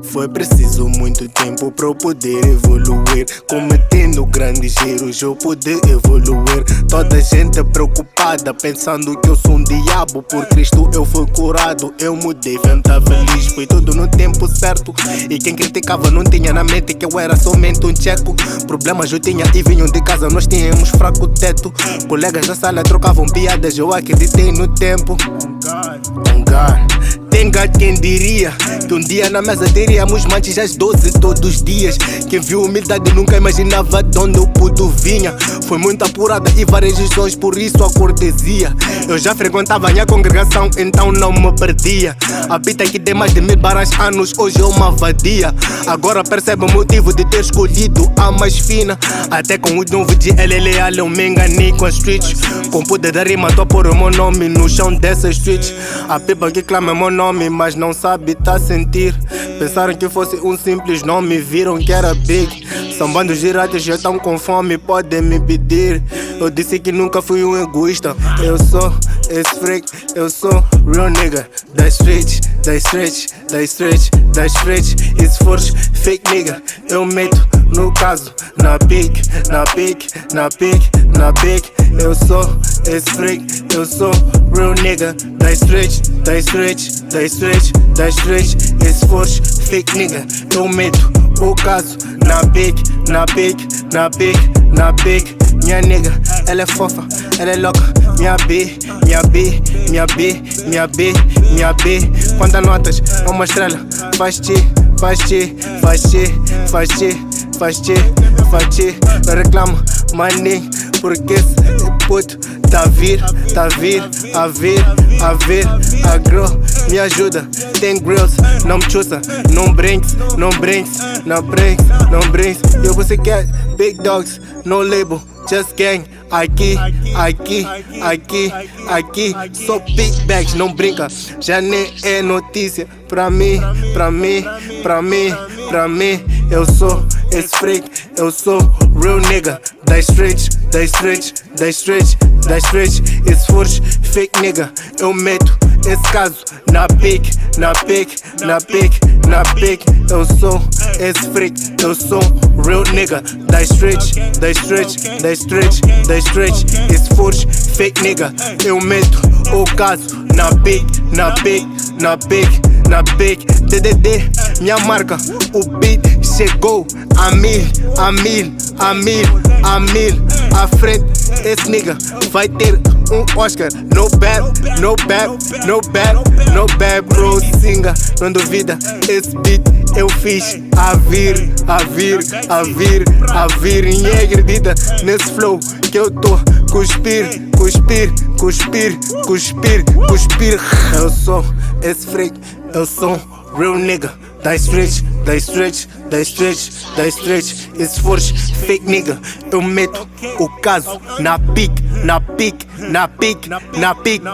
Foi preciso muito tempo para eu poder evoluir, cometendo grandes erros eu poder evoluir. Toda gente preocupada, pensando que eu sou um diabo. Por Cristo eu fui curado, eu mudei, vem tá feliz. Foi tudo no tempo certo, e quem criticava não tinha na mente que eu era somente um tcheco. Problemas eu tinha e vinham de casa, nós tínhamos fraco teto. Colegas na sala trocavam piadas, eu acreditei no tempo. On God. Tenga quem diria que um dia na mesa teríamos mantes às 12 todos os dias. Quem viu humildade nunca imaginava de onde o puto vinha. Foi muito apurada e várias lições, por isso a cortesia. Eu já frequentava a minha congregação, então não me perdia. A pita que tem mais de 1000 anos, hoje é uma vadia. Agora percebe o motivo de ter escolhido a mais fina. Até com o novo de LLA eu me enganei com a street. Com poder da rima tô a pôr o meu nome no chão dessa street. A pipa que clama meu nome, mas não sabe tá sentir. Pensaram que fosse um simples nome, viram que era big. São bandos de ratos, já estão com fome, podem me pedir. Eu disse que nunca fui um egoísta. Eu sou esse freak, eu sou real nigga. Da street, da street, da street, da street. E se fores fake nigga, eu meto no caso. Na pique, na pique, na pique, na pique. Eu sou esse freak, eu sou real nigga. Da street, da street, da street, da street. E se fores fake nigga, eu meto o caso. Na pique, na pique, na pique, na pique. Minha nigga, ela é fofa, ela é louca. Minha B, minha B, minha B, minha B, minha B. Quantas notas, é uma estrela. Faz-te, faz-te, faz-te, faz-te, faz-te, faz-te. Eu reclamo, maninho, porque esse puto tá a vir, a vir, a vir. A girl me ajuda, tem grills, não me chusa, não brinks, não brinks, não brinks, não brinks. Eu você quer big dogs, no label, just gang. Aqui, aqui, aqui, aqui. Só big bags, não brinca. Já nem é notícia pra mim, pra mim, pra mim, pra mim. Eu sou esse freak, eu sou real nigga. Da street, da street, da street, da street. E se fores fake nigga, eu meto esse caso. Na pique, na pique, na pique, na pique. Eu sou esse freak, eu sou real nigga. Da street, da street, da street, da street. E se fores fake nigga, eu meto o caso. Na pique, na pique, na pique, na pique. DDD, minha marca, o beat chegou a mil, a mil, a mil, a mil. À frente, esse nigga vai ter um Oscar. No bad, no bad, no bad, no bad, bro. Singa, não duvida, esse beat eu fiz a vir, a vir, a vir, a vir. Ninguém acredita nesse flow que eu tô cuspir, cuspir, cuspir, cuspir, cuspir. Eu sou esse freak, eu sou real nigga. Da street, da street, da street, da street. E se fores fake nigga, eu meto o caso. Na pique, na pique, na pique, na pique.